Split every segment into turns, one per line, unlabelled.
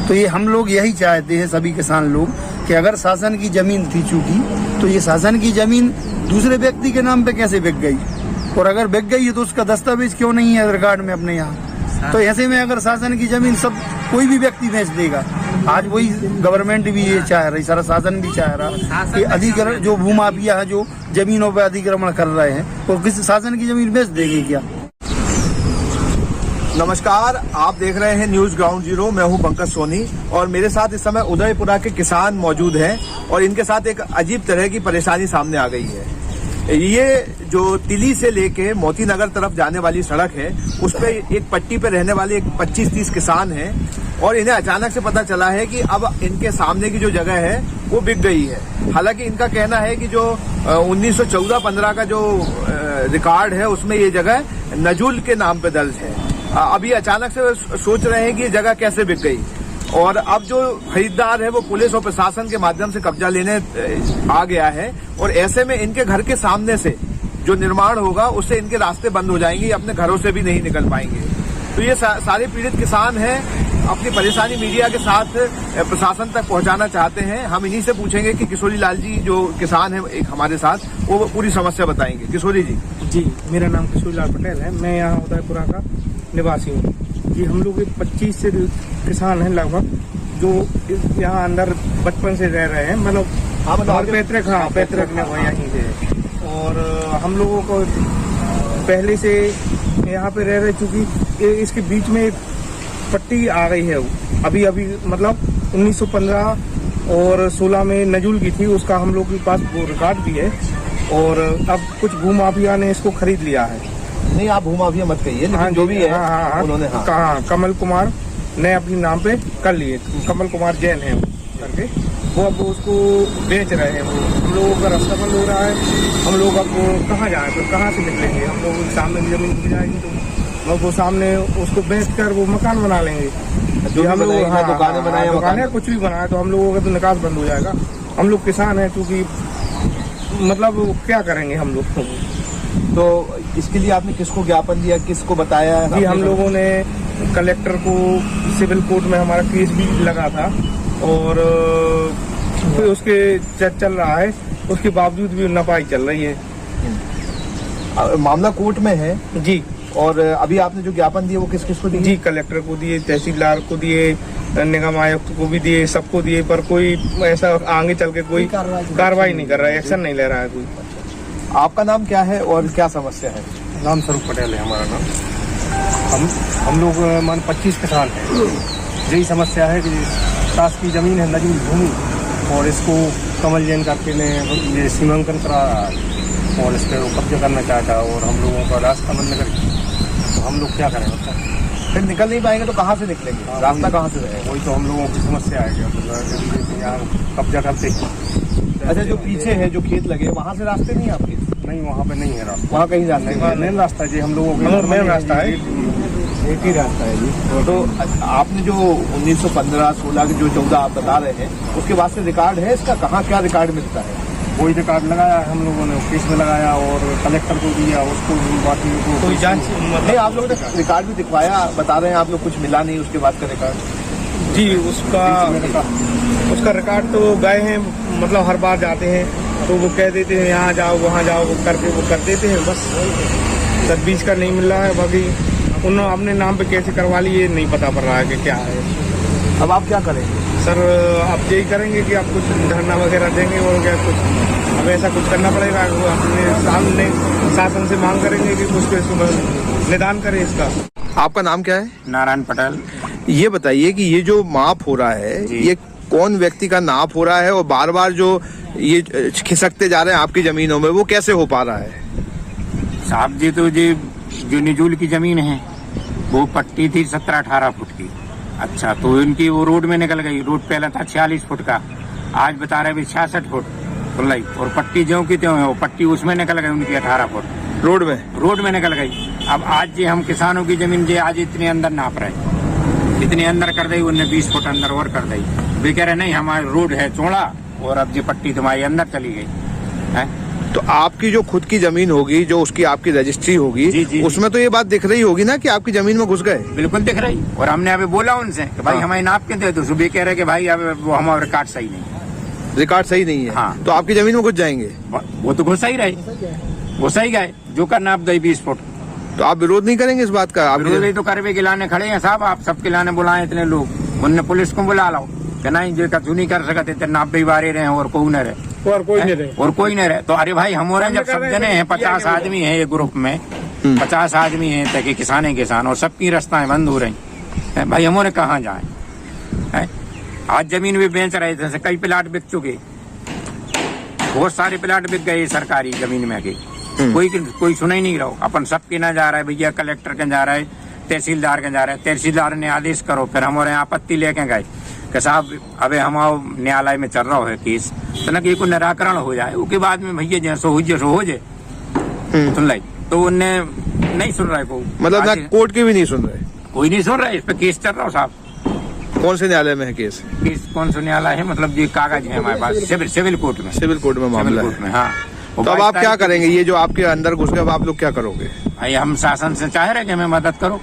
तो ये हम लोग यही चाहते हैं सभी किसान लोग कि अगर शासन की जमीन थी चूंकि, तो ये शासन की जमीन दूसरे व्यक्ति के नाम पे कैसे बिक गई, और अगर बिक गई है तो उसका दस्तावेज क्यों नहीं है रिकॉर्ड में अपने यहाँ। तो ऐसे में अगर शासन की जमीन सब कोई भी व्यक्ति बेच देगा, आज वही गवर्नमेंट भी ये चाह रही, सारा शासन भी चाह रहा कि अधिग्रहण जो भूमाफिया है जो जमीनों पर अधिग्रहण कर रहे हैं, तो किसी शासन की जमीन बेच देगी क्या।
नमस्कार, आप देख रहे हैं न्यूज ग्राउंड जीरो। मैं हूं पंकज सोनी और मेरे साथ इस समय उदयपुरा के किसान मौजूद हैं और इनके साथ एक अजीब तरह की परेशानी सामने आ गई है। ये जो तिली से लेके मोती नगर तरफ जाने वाली सड़क है, उस पे एक पट्टी पे रहने वाले 25-30 किसान हैं और इन्हें अचानक से पता चला है कि अब इनके सामने की जो जगह है वो बिक गई है। हालांकि इनका कहना है कि जो 1914-15 का जो रिकॉर्ड है उसमें ये जगह नजुल के नाम पे दर्ज है। अभी अचानक से सोच रहे हैं कि ये जगह कैसे बिक गई, और अब जो खरीदार है वो पुलिस और प्रशासन के माध्यम से कब्जा लेने आ गया है, और ऐसे में इनके घर के सामने से जो निर्माण होगा उससे इनके रास्ते बंद हो जाएंगे, अपने घरों से भी नहीं निकल पाएंगे। तो ये सारे पीड़ित किसान हैं, अपनी परेशानी मीडिया के साथ प्रशासन तक पहुंचाना चाहते हैं। हम इन्हीं से पूछेंगे कि किशोरी लाल जी जो किसान है एक हमारे साथ, वो पूरी समस्या बताएंगे। किशोरी जी।
जी, मेरा नाम किशोरी लाल पटेल है, मैं यहाँ उदयपुरा का निवासी हूँ जी। हम लोग 25 से किसान हैं लगभग, जो यहाँ अंदर बचपन से रह रहे हैं, मतलब पैतृक यहीं से। और हम लोगों को पहले से यहाँ पे रह रहे, चूंकि इसके बीच में एक पट्टी आ गई है अभी मतलब 1915 और 16 में नजुल की थी, उसका हम लोग के पास वो रिकॉर्ड भी है। और अब कुछ भूमाफिया ने इसको खरीद लिया है।
नहीं, आप भूमाफिया मत कहिए, लेकिन जो भी है उन्होंने
कहा कमल कुमार ने अपने नाम पे कर लिए। कमल कुमार जैन है करके, वो अब उसको बेच रहे हैं। वो हम लोगों का रास्ता बंद हो रहा है, हम लोग अब कहाँ जाए, फिर कहाँ से निकलेंगे। हम लोग सामने जमीन मिल जाएगी तो वो सामने उसको बेच कर वो मकान बना लेंगे, जो हम लोग दुकानें कुछ भी बनाए, तो हम लोगों का तो निकास बंद हो जाएगा। हम लोग किसान हैं, क्योंकि मतलब क्या करेंगे हम लोग।
तो इसके लिए आपने किसको ज्ञापन दिया, किसको बताया?
जी, हम लोगों ने कलेक्टर को, सिविल कोर्ट में हमारा केस भी लगा था और फिर उसके चल रहा है, उसके बावजूद भी नपाई चल रही है।
मामला कोर्ट में है
जी।
और अभी आपने जो ज्ञापन दिए वो किस किस को दिए?
जी, कलेक्टर को दिए, तहसीलदार को दिए, निगम आयुक्त को भी दिए, सबको दिए, पर कोई ऐसा आगे चल के कोई कार्रवाई नहीं कर रहा है, एक्शन नहीं ले रहा है कोई।
आपका नाम क्या है और क्या समस्या है?
राम स्वरूप पटेल है हमारा नाम। हम लोग मान 25 किसान हैं। यही समस्या है कि शासकीय जमीन है, नजूल भूमि, और इसको कमल जैन करके ने ये सीमांकन करा और इस पर कब्जा करना चाहता, और हम लोगों का रास्ता बंद कर, तो हम लोग क्या करें?
फिर निकल नहीं पाएंगे तो कहाँ से निकलेंगे? रास्ता कहाँ से रहेगा?
वही तो हम लोगों की समस्या है। यहाँ कब्जा करते हैं।
अच्छा, जो पीछे है, जो खेत लगे, वहाँ से रास्ते नहीं आपके?
नहीं, वहाँ पे नहीं है रास्ता।
वहाँ कहीं रास्ता नहीं,
मेन रास्ता जी हम लोगों का
मेन रास्ता है,
एक ही रास्ता है जी।
तो आपने जो 1915-16 के जो 14 आप बता रहे हैं, उसके बाद से रिकॉर्ड है इसका? कहाँ क्या रिकॉर्ड मिलता है?
कोई रिकॉर्ड लगाया हम लोगों ने, केस में लगाया और कलेक्टर को दिया, उसको बाकी
कोई जांच
नहीं। आप लोगों ने रिकॉर्ड भी दिखवाया, बता रहे हैं आप लोग, कुछ मिला नहीं उसके बाद का रिकॉर्ड?
जी, उसका रिकॉर्ड तो गए हैं, मतलब हर बार जाते हैं तो वो कह देते हैं यहाँ जाओ वहाँ जाओ, वो करके वो कर देते हैं, बस तजवीज़ का नहीं मिल रहा है। बाकी उन्होंने अपने नाम पे कैसे करवा लिए नहीं पता पड़ रहा है कि क्या है।
अब आप क्या करेंगे?
सर, आप यही करेंगे कि आप कुछ धरना वगैरह देंगे और क्या कुछ, अब ऐसा कुछ करना पड़ेगा। अपने सामने शासन से मांग करेंगे कि कुछ निदान करे इसका।
आपका नाम क्या है?
नारायण पटेल।
ये बताइए कि ये जो माप हो रहा है, ये कौन व्यक्ति का नाप हो रहा है, और बार बार जो ये खिसकते जा रहे हैं आपकी जमीनों में, वो कैसे हो पा रहा है?
साहब जी, तो जी जो निजूल की जमीन है वो पट्टी थी 17-18 फुट की। अच्छा, तो इनकी वो रोड में निकल गई। रोड पहले था 46 फुट का, आज बता रहे 66 फुट खुलाई, और पट्टी ज्यों की त्यों है, वो पट्टी उसमें निकल गई उनकी 18 फुट रोड में निकल गई। अब आज जी हम किसानों की जमीन जी आज इतने अंदर नाप रहे, इतने अंदर कर दी उन्हें, 20 फुट अंदर और कर दी। वे कह रहे नहीं, हमारा रोड है चौड़ा और अब जी पट्टी तुम्हारी अंदर चली गई है।
तो आपकी जो खुद की जमीन होगी, जो उसकी आपकी रजिस्ट्री होगी,
जी, जी,
उसमें तो ये बात दिख रही होगी ना कि आपकी जमीन में घुस गए।
बिल्कुल दिख रही। और हमने अभी बोला उनसे कि भाई हमें नाप के दे दो, सुबह कह रहे कि भाई अब वो हमारा रिकॉर्ड सही नहीं है,
रिकॉर्ड सही नहीं है।
हाँ।
तो आपकी जमीन में घुस जाएंगे।
वो तो घुसा ही रहे, घुसा ही गए, जो करना आप 20 फुट।
तो आप विरोध नहीं करेंगे इस बात का? आप
विरोध तो करवे गिलाने खड़े हैं साहब, आप सबके लाने बुलाए इतने लोग, उनने पुलिस को बुला लो कि नहीं जो कछु नहीं कर सकते, इतने नापे बारे रहे और कोई न रहे,
और कोई नहीं रहे।
और कोई नहीं रहे। तो अरे भाई हमारे जब सब जने हैं, 50 आदमी है ये ग्रुप में, 50 आदमी है ताकि किसान है किसान, और सबकी रास्ताएं बंद हो रही है, भाई हमारे कहाँ जाए? आज जमीन भी बेच रहे थे, कई प्लाट बिक चुके, बहुत सारे प्लाट बिक गए सरकारी जमीन में के, कोई सुना ही नहीं रहा। अपन सबके ना जा रहा है भैया, कलेक्टर के जा रहा है, तहसीलदार के जा रहा है, तहसीलदार ने आदेश करो, फिर हमारे यहाँ आपत्ति लेके गए कि साहब अबे हमारा न्यायालय में चल रहा है केस, तो न कि निराकरण हो जाए, उसके बाद में भैया जैसो हो जाए सुन लाई। तो उनने नहीं सुन रहा है को,
मतलब ना कोर्ट के भी नहीं सुन रहे?
कोई नहीं सुन रहा है, इस पे केस चल रहा है साहब।
कौन से न्यायालय में है केस?
केस कौन सा न्यायालय है, मतलब ये कागज है हमारे पास, सिविल कोर्ट में,
सिविल कोर्ट में मामला
कोर्ट
है।
में। हाँ,
तो अब आप क्या करेंगे? ये जो आपके अंदर घुस गए, अब आप लोग क्या करोगे?
भाई हम शासन से चाह रहे हैं कि हमें मदद करो।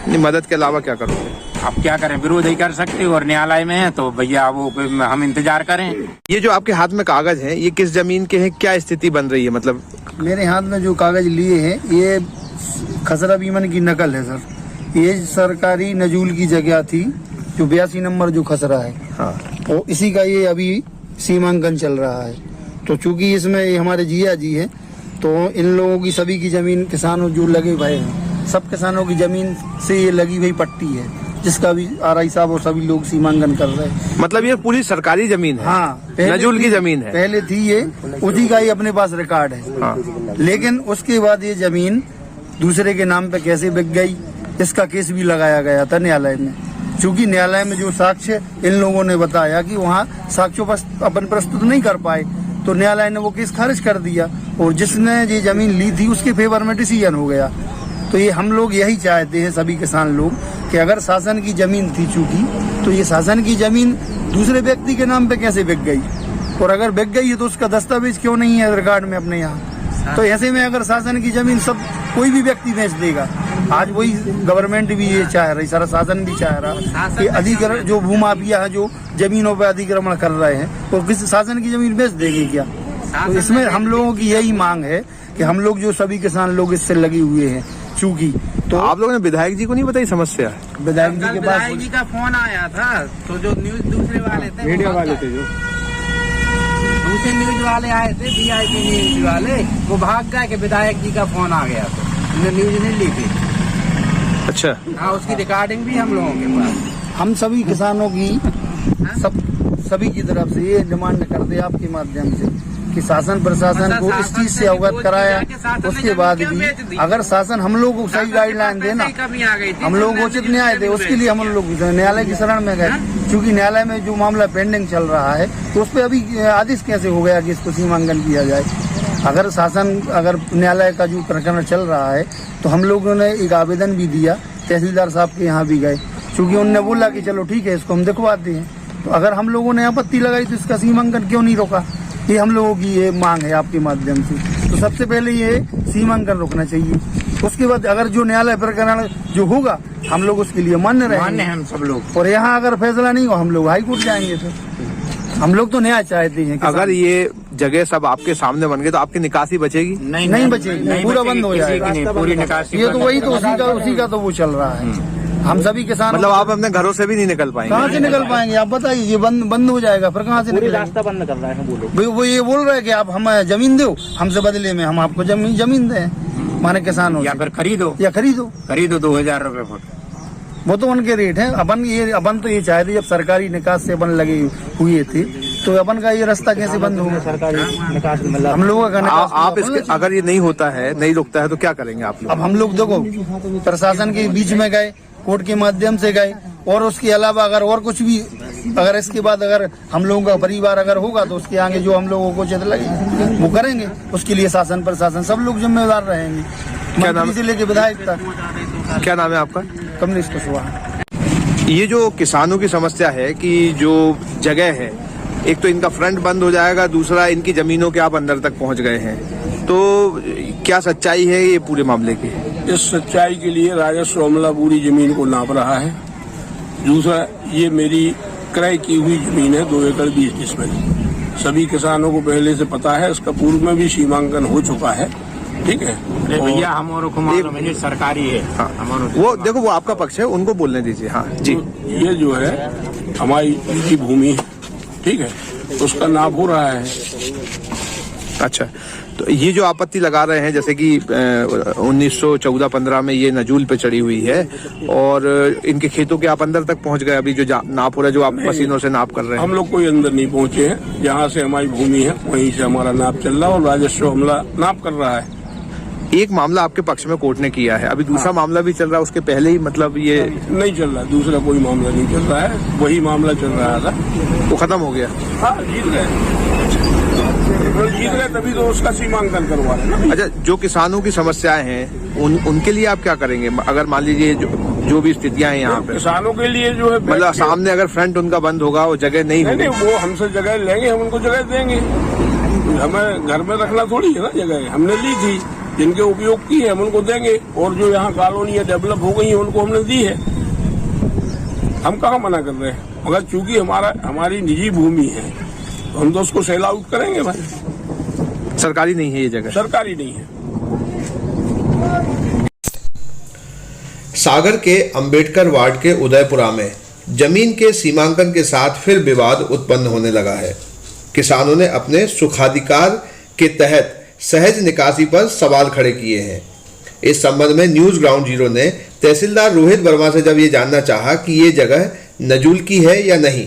नहीं, मदद के अलावा क्या करोगे?
आप क्या करें, विरोध ही कर सकते हो, और न्यायालय में है तो भैया वो हम इंतजार करें।
ये जो आपके हाथ में कागज हैं, ये किस जमीन के हैं? क्या स्थिति बन रही है? मतलब
मेरे हाथ में जो कागज लिए हैं ये खसरा बीमन की नकल है सर। ये सरकारी नजूल की जगह थी, जो 82 नंबर जो खसरा है,
हाँ,
और इसी का ये अभी सीमांकन चल रहा है। तो चूंकि इसमें ये हमारे जिया जी है, तो इन लोगों की सभी की जमीन, किसानों जो लगे हुए हैं, सब किसानों की जमीन से ये लगी हुई पट्टी है, जिसका भी RI साहब और सभी लोग सीमांकन कर रहे हैं।
मतलब ये पूरी सरकारी जमीन है?
हाँ,
नजूल की जमीन है।
पहले थी ये, उसी का ही अपने पास रिकॉर्ड है।
हाँ।
लेकिन उसके बाद ये जमीन दूसरे के नाम पे कैसे बिक गई, इसका केस भी लगाया गया था न्यायालय में। चूंकि न्यायालय में जो साक्ष्य इन लोगों ने बताया कि वहाँ साक्ष्यों पर अपन प्रस्तुत नहीं कर पाए, तो न्यायालय ने वो केस खारिज कर दिया, और जिसने ये जमीन ली थी उसके फेवर में डिसीजन हो गया। तो ये हम लोग यही चाहते हैं सभी किसान लोग कि अगर शासन की जमीन थी चूंकि, तो ये शासन की जमीन दूसरे व्यक्ति के नाम पे कैसे बिक गई, और अगर बिक गई है तो उसका दस्तावेज क्यों नहीं है रिकॉर्ड में अपने यहाँ? तो ऐसे में अगर शासन की जमीन सब कोई भी व्यक्ति बेच देगा, आज वही गवर्नमेंट भी ये चाह रही, सारा शासन भी चाह रहा कि अधिग्रहण, जो भूमाफिया है जो जमीनों पर अधिग्रहण कर रहे हैं, तो किसी शासन की जमीन बेच देंगे क्या? तो इसमें हम लोगों की यही मांग है कि हम लोग जो सभी किसान लोग इससे लगे हुए हैं, चूंकि तो
आप लोगों ने विधायक जी को नहीं बताई समस्या?
विधायक जी के पास
विधायक जी का फोन आया था, तो जो न्यूज दूसरे वाले थे,
मीडिया वाले थे, जो
दूसरे न्यूज वाले आए थे, VIP न्यूज वाले, वो भाग गए कि विधायक जी का फोन आ गया, तो उन्होंने न्यूज नहीं ली थी।
अच्छा।
हाँ, उसकी रिकॉर्डिंग भी हम लोगों के पास।
हम सभी किसानों की सभी की तरफ से ये डिमांड करते आपके माध्यम से कि शासन प्रशासन को इस चीज से अवगत कराया, उसके बाद भी अगर शासन हम लोग को सही गाइडलाइन देना, हम लोग उचित न्याय दे, उसके लिए हम लोग न्यायालय की शरण में गए। क्योंकि न्यायालय में जो मामला पेंडिंग चल रहा है, तो उस पर अभी आदेश कैसे हो गया कि इसको सीमांकन किया जाए? अगर अगर न्यायालय का जो प्रकरण चल रहा है, तो हम लोगों ने एक आवेदन भी दिया, तहसीलदार साहब के यहाँ भी गए, क्योंकि उन्होंने बोला कि चलो ठीक है, इसको हम दिखवाते हैं। तो अगर हम लोगों ने आपत्ति लगाई तो इसका सीमांकन क्यों नहीं रोका? ये हम लोगों की ये मांग है आपके माध्यम से। तो सबसे पहले ये सीमांकन रोकना चाहिए, उसके बाद अगर जो न्यायालय प्रकरण जो होगा, हम लोग उसके लिए मान्य रहेंगे
हम सब लोग।
और यहाँ अगर फैसला नहीं हो, हम लोग हाई कोर्ट जाएंगे। फिर हम लोग तो न्याय चाहते हैं।
अगर ये जगह सब आपके सामने बन गए तो आपकी निकासी बचेगी?
नहीं बचेगी, पूरा बंद हो जाएगा
पूरी निकासी।
ये तो वही तो उसी का तो वो चल रहा है। हम सभी किसान,
मतलब आप अपने घरों से भी नहीं निकल पाएंगे?
कहाँ से निकल पाएंगे आप बताइए? ये बंद हो जाएगा, फिर कहाँ से निकलेंगे?
रास्ता बंद कर रहा है
वो ये बोल रहे हैं कि आप हमें जमीन दो, हमसे बदले में हम आपको जमीन दें, माने किसानों
या फिर खरीदो 2000 रुपए फुट।
वो तो उनके रेट है। अपन तो ये चाहते जब सरकारी निकास से अपन लगे हुए थे, तो अपन का ये रास्ता कैसे बंद होगा?
सरकारी निकास मतलब
हम लोगों का निकास
आप इसके अगर ये नहीं होता है, नहीं रुकता है, तो क्या करेंगे आप लोग?
अब हम लोग देखो प्रशासन के बीच में गए, कोर्ट के माध्यम से गए, और उसके अलावा अगर और कुछ भी, अगर इसके बाद अगर हम लोगों का परिवार अगर होगा, तो उसके आगे जो हम लोगों को उचित लगे वो करेंगे। उसके लिए शासन प्रशासन सब लोग जिम्मेदार रहेंगे, मंत्री से लेके विधायक तक।
क्या नाम है आपका?
कमलेश कुशवाहा।
ये जो किसानों की समस्या है कि जो जगह है एक तो इनका फ्रंट बंद हो जाएगा, दूसरा इनकी जमीनों के आप अंदर तक पहुंच गए हैं। तो क्या सच्चाई है ये पूरे मामले की?
इस सच्चाई के लिए राजस्व अमला पूरी जमीन को नाप रहा है। दूसरा, ये मेरी क्रय की हुई जमीन है 2 एकड़ 20 डिसमिल। सभी किसानों को पहले से पता है, इसका पूर्व में भी सीमांकन हो चुका है। ठीक है
भैया, हमारे को मालूम है सरकारी है।
हाँ, वो देखो वो आपका पक्ष है, उनको बोलने दीजिए। हाँ जी,
तो ये जो है हमारी निजी भूमि है, ठीक है, उसका नाप हो रहा है।
अच्छा, तो ये जो आपत्ति लगा रहे हैं, जैसे कि 1914-15 में ये नजूल पे चढ़ी हुई है और इनके खेतों के आप अंदर तक पहुंच गए, अभी जो नाप हो रहा है, जो आप मशीनों से नाप कर रहे हैं।
हम लोग कोई अंदर नहीं पहुंचे हैं, जहाँ से हमारी भूमि है वहीं से हमारा नाप चल रहा है और राजस्व अमला नाप कर रहा है।
एक मामला आपके पक्ष में कोर्ट ने किया है, अभी दूसरा मामला भी चल रहा है, उसके पहले ही मतलब ये
नहीं चल रहा, दूसरा कोई मामला नहीं चल रहा है, वही मामला चल रहा था,
वो खत्म हो गया।
हाँ, जीत गए तभी तो उसका सीमांकन करवा रहे हैं।
अच्छा, जो किसानों की समस्याएं हैं उनके लिए आप क्या करेंगे? अगर मान लीजिए जो भी स्थितियां हैं यहाँ पे
किसानों के लिए जो है,
मतलब सामने अगर फ्रंट उनका बंद होगा, वो जगह नहीं
नहीं, वो हमसे जगह लेंगे, हम उनको जगह देंगे। हमें घर में रखना थोड़ी है ना, जगह हमने ली थी, जिनके उपयोग की है हम उनको देंगे, और जो यहाँ कॉलोनियाँ डेवलप हो गई है उनको हमने दी है। हम कहाँ मना कर रहे हैं, मगर चूंकि हमारी निजी भूमि है तो हम तो उसको सेल आउट करेंगे भाई।
सरकारी नहीं है ये जगह,
सरकारी नहीं है।
सागर के अंबेडकर वार्ड के उदयपुरा में जमीन के सीमांकन के साथ फिर विवाद उत्पन्न होने लगा है। किसानों ने अपने सुखाधिकार के तहत सहज निकासी पर सवाल खड़े किए हैं। इस संबंध में न्यूज ग्राउंड जीरो ने तहसीलदार रोहित वर्मा से जब ये जानना चाहा कि ये जगह नजूल की है या नहीं,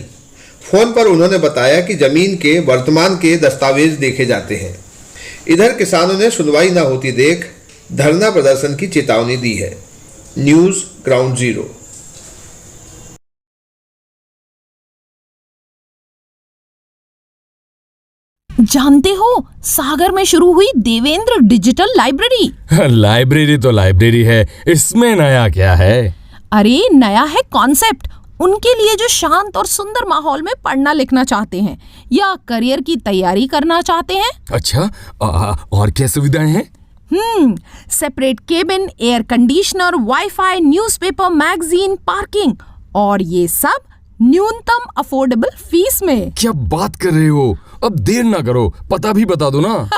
फोन पर उन्होंने बताया कि जमीन के वर्तमान के दस्तावेज देखे जाते हैं। इधर किसानों ने सुनवाई न होती देख धरना प्रदर्शन की चेतावनी दी है। News ground zero.
जानते हो, सागर में शुरू हुई देवेंद्र डिजिटल लाइब्रेरी।
लाइब्रेरी तो लाइब्रेरी है, इसमें नया क्या है?
अरे नया है कॉन्सेप्ट। उनके लिए जो शांत और सुंदर माहौल में पढ़ना लिखना चाहते हैं या करियर की तैयारी करना चाहते हैं।
अच्छा, और क्या सुविधाएं हैं?
Separate cabin, air conditioner, wifi, newspaper, magazine, parking, और ये सब न्यूनतम अफोर्डेबल फीस में।
क्या बात कर रहे हो? अब देर ना करो, पता भी बता दो ना।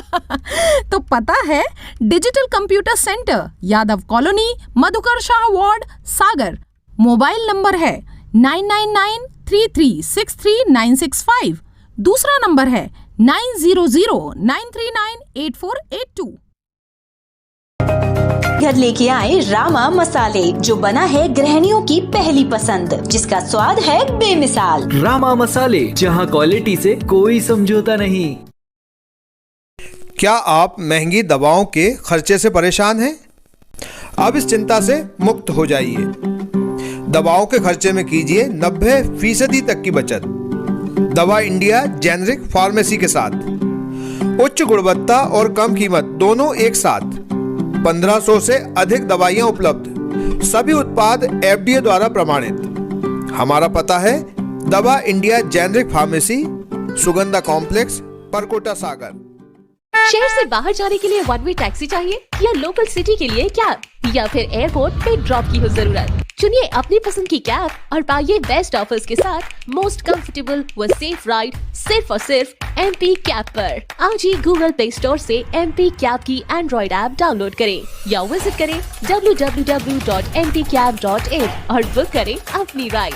तो पता है, digital computer centre, Yadav colony, Madhukar Shah ward, Sagar. Mobile number है 9993363965। दूसरा नंबर है 9009398482।
घर लेके आए रामा मसाले, जो बना है गृहिणियों की पहली पसंद, जिसका स्वाद है बेमिसाल।
रामा मसाले, जहां क्वालिटी से कोई समझौता नहीं।
क्या आप महंगी दवाओं के खर्चे से परेशान हैं? अब इस चिंता से मुक्त हो जाइए। दवाओं के खर्चे में कीजिए 90% तक की बचत। दवा इंडिया जेनेरिक फार्मेसी के साथ उच्च गुणवत्ता और कम कीमत दोनों एक साथ। 1500 से अधिक दवाइयां उपलब्ध, सभी उत्पाद FDA द्वारा प्रमाणित। हमारा पता है Dava India generic pharmacy, Sugandha complex, Parkota, Sagar.
शहर से बाहर जाने के लिए वन वे टैक्सी चाहिए, या लोकल सिटी के लिए कैब, या फिर एयरपोर्ट पे ड्रॉप की हो जरूरत? चुनिए अपनी पसंद की कैब और पाइए बेस्ट ऑफर्स के साथ मोस्ट कंफर्टेबल व सेफ राइड सिर्फ और सिर्फ MP कैब पर। आज ही गूगल प्ले स्टोर से MP कैब की एंड्रॉइड ऐप डाउनलोड करें या विजिट करें www.mpcab.in और बुक करें अपनी राइड।